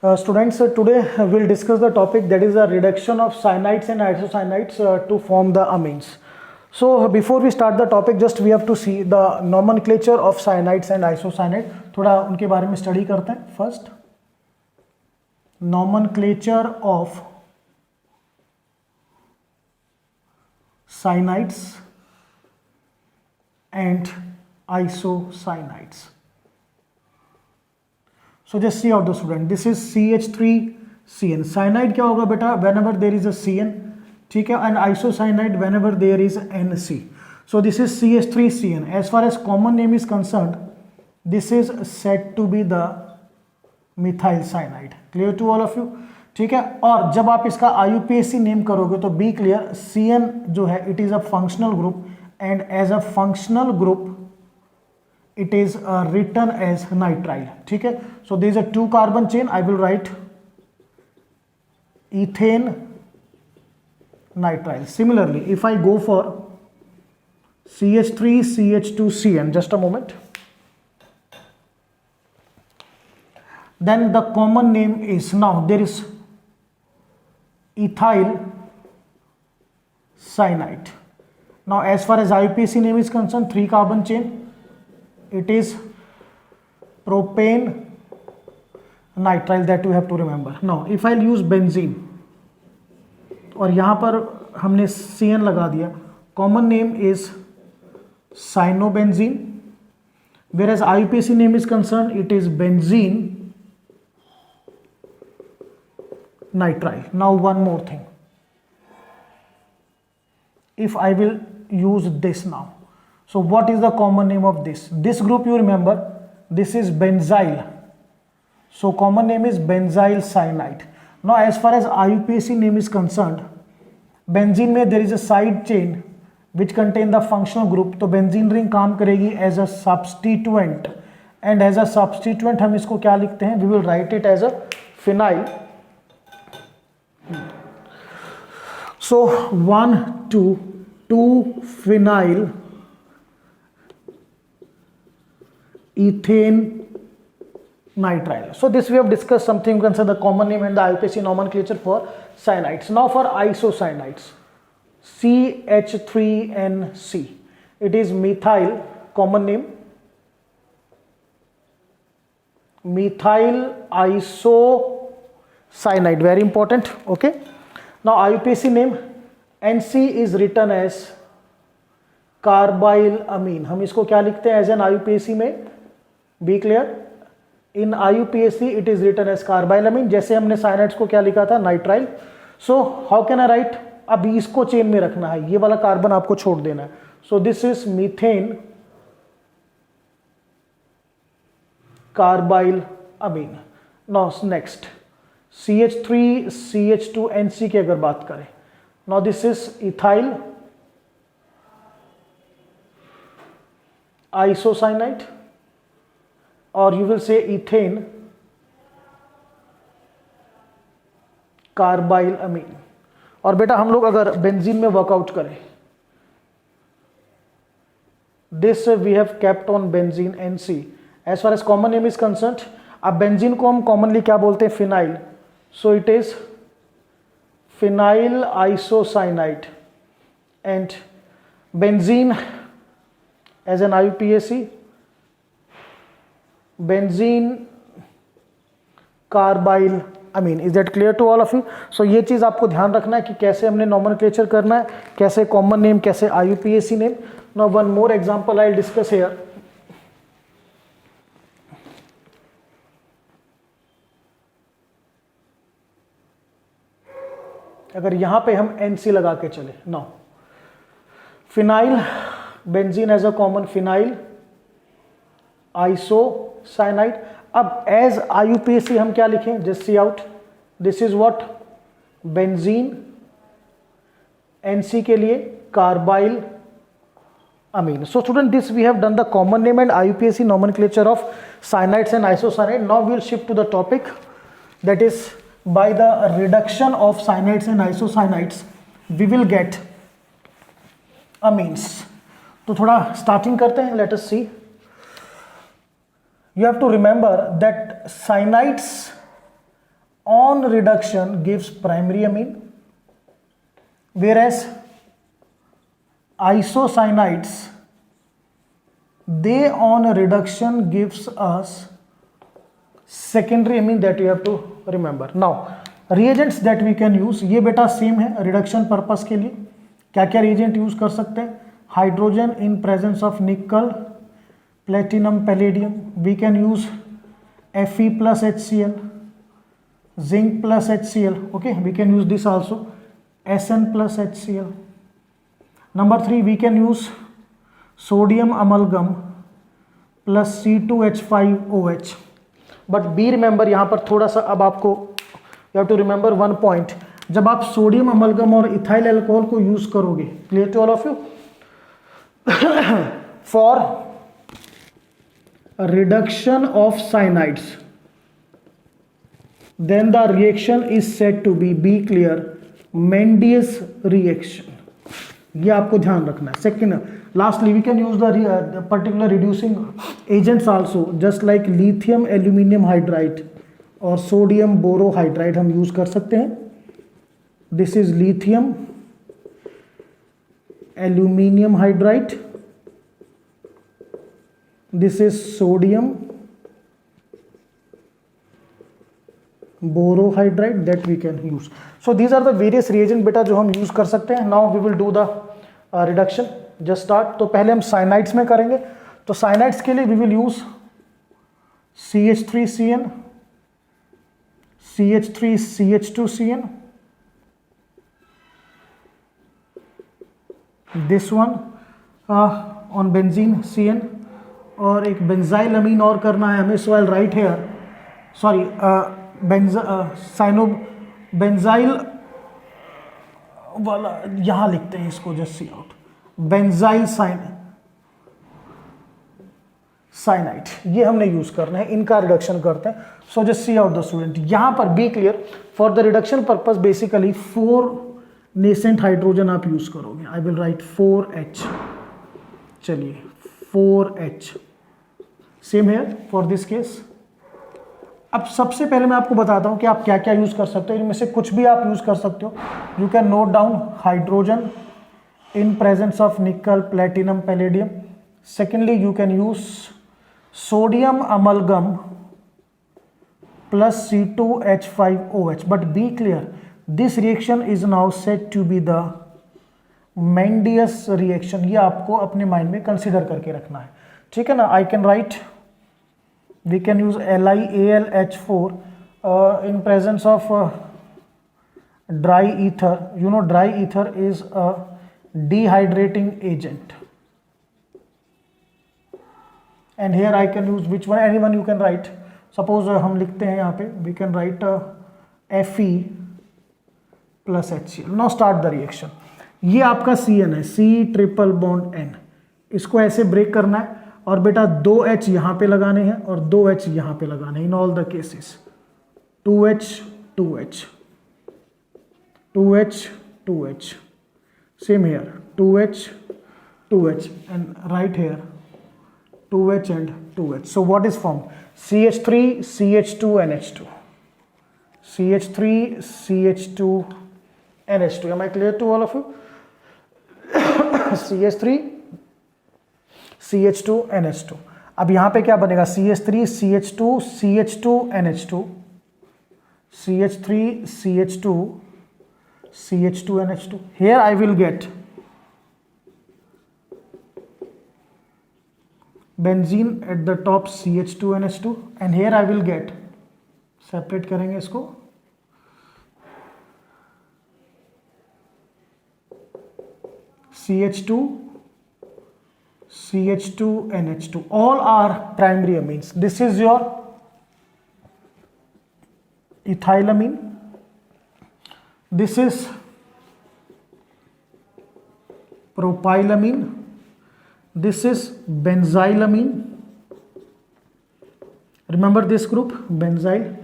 Students, today we'll discuss the topic that is the reduction of cyanides and isocyanates to form the amines. So before we start the topic, just we have to see the nomenclature of cyanides and isocyanate. थोड़ा उनके बारे में study करते हैं. First, nomenclature of cyanides and isocyanates. So just see out the student. This is CH3CN. Cyanide क्या होगा बेटा? Whenever there is a CN, ठीक है, and isocyanide whenever there is NC. So this is CH3CN. As far as common name is concerned, this is said to be the methyl cyanide. Clear to all of you? ठीक है. और जब आप इसका IUPAC name करोगे तो B clear, CN जो है it is a functional group and as a functional group it is written as nitrile. ठीक है. So there is a 2 carbon chain. I will write ethane nitrile. Similarly, if I go for CH3 CH2CN, just a moment, then the common name is, now there is ethyl cyanide. Now as far as IUPAC name is concerned, 3 carbon chain, it is propane nitrile, that you have to remember. Now if I'll use benzene और यहाँ पर हमने CN लगा दिया, common name is cyanobenzene, whereas IUPAC name is concerned, it is benzene nitrile. Now one more thing, if I will use this now, so what is the common name of this? This group you remember, this is benzyl. So common name is benzyl cyanide. Now as far as IUPAC name is concerned, benzene में there is a side chain which contain the functional group. तो benzene ring काम करेगी as a substituent, and as a substituent हम इसको क्या लिखते हैं? We will write it as a phenyl. So 1 to 2 phenyl ethane nitrile. So this we have discussed something, you can say the common name and the IUPAC nomenclature for cyanides. Now for isocyanates, CH3NC, it is methyl, common name methyl isocyanide, very important. Okay, now IUPAC name, NC is written as carbyl amine. हम इसको क्या लिखते हैं as an IUPAC में? Be clear, in IUPAC it is written as carbyl amine. जैसे हमने cyanides को क्या लिखा था? Nitrile. So how can I write? अब इसको चेन में रखना है, ये वाला कार्बन आपको छोड़ देना है. So this is methane carbyl amine. Now next CH3 CH2NC की अगर बात करें, now this is ethyl isocyanate, or you will say ethane carbyl amine. और बेटा हम लोग अगर बेंजीन में वर्कआउट करें, this we have kept on benzene NC. As far as common name is concerned, अब बेंजीन को हम कॉमनली क्या बोलते हैं? Phenyl. So it is phenyl isocyanide, and benzene as an IUPAC, benzene carbyl amine. Is that clear to all of you? So ये चीज आपको ध्यान रखना है कि कैसे हमने नॉमेनक्लेचर करना है, कैसे कॉमन नेम, कैसे IUPAC name. Now one more example I will discuss here. अगर यहां पे हम NC लगा के चले, now phenyl benzene as a common phenyl isocyanide. अब एज IUPAC हम क्या लिखें? Just see out, this is what? Benzene. NC के लिए carbylamine. So student, this we have done the common name and IUPAC nomenclature of cyanides and isocyanate. Now we will shift to the topic, that is by the reduction of cyanides and isocyanates we will get amines. तो थोड़ा starting करते हैं. Let us see. you have to remember that cyanides on reduction gives primary amine, whereas isocyanides, they on reduction gives us secondary amine, that you have to remember. Now reagents that we can use, ये बेटा same है reduction purpose के लिए. क्या क्या reagent use कर सकते हैं? Hydrogen in presence of nickel, platinum, palladium. We can use Fe plus HCl, zinc plus HCl. Okay, we can use this also, Sn plus HCl. Number 3, we can use sodium amalgam plus C2H5OH. But be remember, यहाँ पर थोड़ा सा अब आपको you have to remember one point. जब आप sodium amalgam और ethyl alcohol को यूज करोगे, clear to all of you, for reduction of cyanides, then the reaction is said to be clear, Mendius reaction. ये आपको ध्यान रखना है. Second, lastly, we can use the particular reducing agents also, just like lithium aluminium hydride और sodium borohydride हम use कर सकते हैं. This is lithium aluminium hydride. This is sodium borohydride that we can use. So these are the various reagent बेटा जो हम use कर सकते हैं. Now we will do the reduction. Just start. तो पहले हम साइनाइड्स में करेंगे. तो साइनाइड्स के लिए we will use CH3CN, CH3CH2CN, this one on benzene CN, और एक बेंजाइल अमीन और करना है हमें. So I write here, sorry, benzyl वाला यहाँ लिखते हैं इसको, just see out, benzyl cyanide, ये हमने यूज करना है, इनका रिडक्शन करते हैं. So just see out the student. यहाँ पर be clear, for the reduction purpose basically 4 nascent hydrogen आप यूज करोगे. I will write 4H. चलिए 4H, same here for this case. अब सबसे पहले मैं आपको बताता हूं कि आप क्या क्या यूज कर सकते हो. इनमें से कुछ भी आप यूज कर सकते हो. You can note down hydrogen in presence of nickel, platinum, palladium. Secondly you can use sodium amalgam plus C2H5OH. But be clear, this reaction is now said to be the Mendius reaction. ये आपको अपने mind में consider करके रखना है, ठीक है ना. I can write, we can use LiAlH4 in presence of dry ether. You know dry ether is a dehydrating agent, and here I can use which one, anyone you can write. Suppose हम लिखते हैं यहाँ पे, we can write Fe plus HCl. Now start the reaction. ये आपका CN है, C triple bond N. इसको ऐसे ब्रेक करना है और बेटा 2H यहाँ पे लगाने हैं और 2H यहाँ पे लगाने हैं. In all the cases 2H 2H 2H 2H, same here 2H 2H, and write here 2H and 2H. So what is formed? CH3 CH2 NH2, CH3 CH2 NH2. Am I clear to all of you? CH3 CH2 NH2. अब यहां पे क्या बनेगा? CH3 CH2 CH2 NH2, CH3 CH2 CH2 NH2. Here I will get benzene at the top, CH2 NH2, and here I will get, separate करेंगे इसको, CH2 CH2 NH2. All are primary amines. This is your ethylamine, this is propylamine, this is benzylamine. Remember this group, benzyl.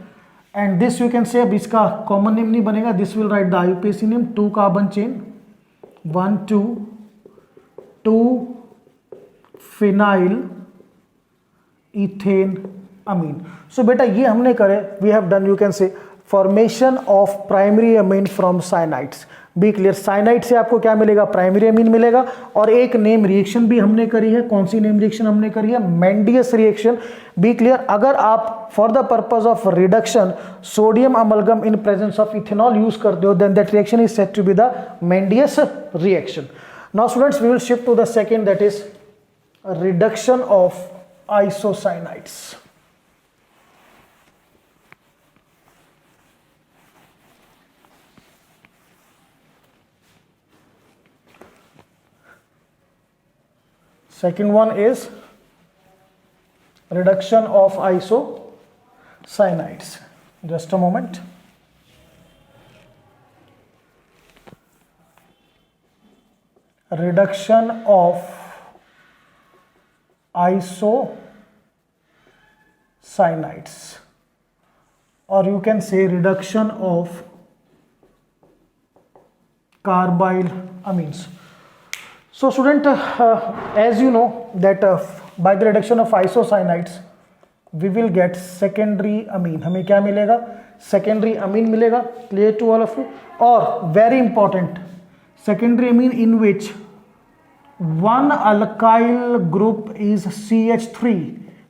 And this you can say, अब इसका common name नहीं बनेगा, this will write the IUPAC name, 2 carbon chain, 1 2 phenyl ethane amine. So बेटा ये हमने करे, we have done, you can say formation of primary amine from cyanides. Be clear, cyanide से आपको क्या मिलेगा, प्राइमरी अमीन मिलेगा। और एक नेम रिएक्शन भी हमने करी है, कौन सी नेम रिएक्शन हमने करी है, मेंडियस रिएक्शन। बी क्लियर, अगर आप for the purpose of reduction sodium amalgam in presence of ethanol use करते हो, then that reaction is said to be the Mendius reaction. Now students, we will shift to the second, that is reduction of isocyanide. Second one is reduction of isocyanides. Just a moment. Reduction of isocyanide, or you can say reduction of carbyl amines. So student, as you know that by the reduction of isocyanides we will get secondary amine. हमें क्या मिलेगा, secondary amine मिलेगा. Clear to all of you? और very important, secondary amine in which one alkyl group is CH3.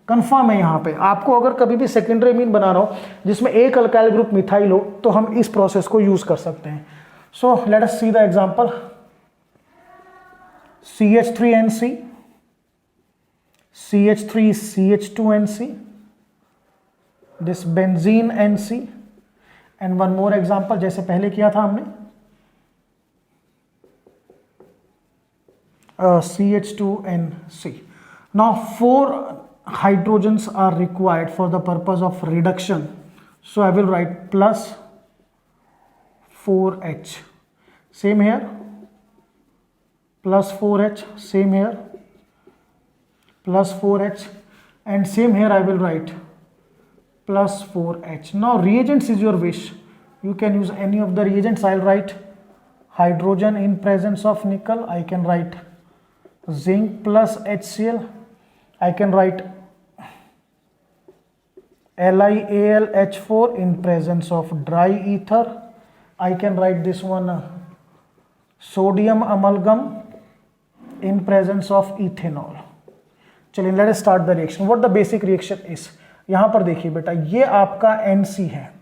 Confirm है यहाँ पे, आपको अगर कभी भी सेकेंडरी अमीन बनाना हो जिसमें एक अल्काइल ग्रुप मिथाइल हो तो हम इस प्रोसेस को यूज कर सकते हैं. So let us see the example. CH3NC, CH3CH2NC, this benzene NC, and one more example जैसे पहले किया था हमने, CH2NC. Now 4 hydrogens are required for the purpose of reduction, so I will write plus 4H. Same here, plus 4H, same here, plus 4H, and same here I will write plus 4H. Now reagents is your wish, you can use any of the reagents. I'll write hydrogen in presence of nickel, I can write zinc plus HCl, I can write LiAlH4 in presence of dry ether, I can write this one sodium amalgam in presence of ethanol. चलिए let us start the reaction. What the basic reaction is, यहां पर देखिए बेटा, ये आपका NC है,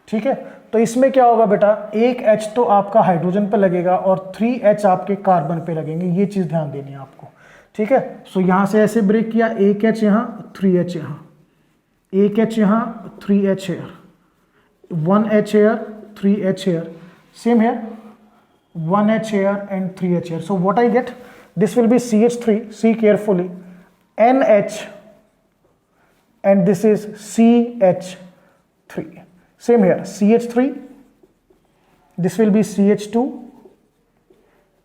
ठीक है. तो इसमें क्या होगा बेटा, एक H तो आपका हाइड्रोजन पे लगेगा और 3H आपके कार्बन पे लगेंगे. ये चीज ध्यान देनी है आपको, ठीक है. सो यहां से ऐसे ब्रेक किया, एक H यहां, 3H यहां, एक H यहां, 3H here, 1H here, 3H here, same here, 1H here and 3H here. So what I get, this will be CH3, see carefully, NH, and this is CH3. Same here, CH3, this will be CH2,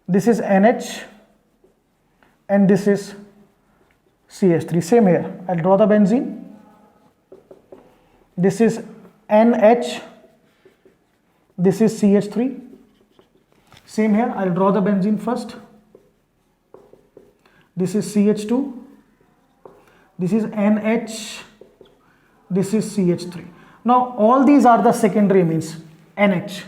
this is NH, and this is CH3. Same here, I'll draw the benzene, this is NH, this is CH3. Same here, I'll draw the benzene first, this is CH2, this is NH, this is CH3. Now all these are the secondary amines. NH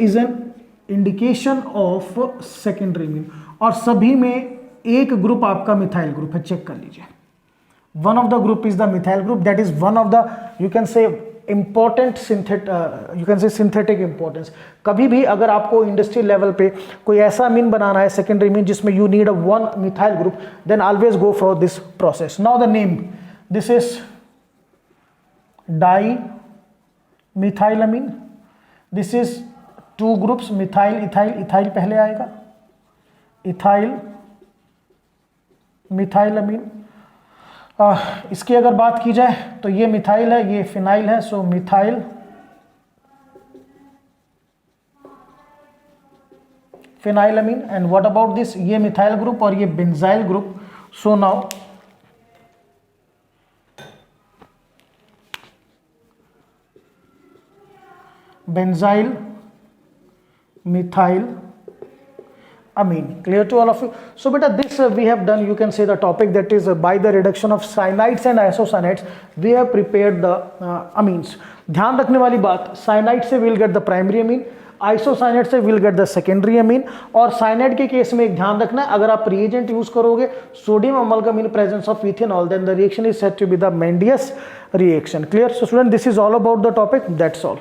is an indication of secondary amine, और सभी में एक group आपका methyl group है, check कर लीजिए. One of the group is the methyl group, that is one of the, you can say important synthetic importance. कभी भी अगर आपको इंडस्ट्रियल लेवल पे कोई ऐसा अमीन बनाना है सेकेंडरी अमीन जिसमें you need a one methyl group, then always go for this process. Now the name, this is di methyl amine, this is 2 groups, methyl ethyl, ethyl पहले आएगा, इथाइल मिथाइल अमीन. इसकी अगर बात की जाए तो ये मिथाइल है, ये फिनाइल है, so methyl phenyl amine. And what about this, ये मिथाइल ग्रुप और ये benzyl group. So now benzyl methyl amine. Clear to all of you? So beta this we have done, you can say the topic that is by the reduction of cyanides and isocyanates we have prepared the amines. ध्यान रखने वाली बात, cyanide से will get the primary amine, isocyanide से will get the secondary amine. और cyanide के case में एक ध्यान रखना है, अगर आप रिएजेंट यूज करोगे sodium amalgam in presence of ethanol then the reaction is said to be the Mendius reaction. Clear? So student this is all about the topic, that's all.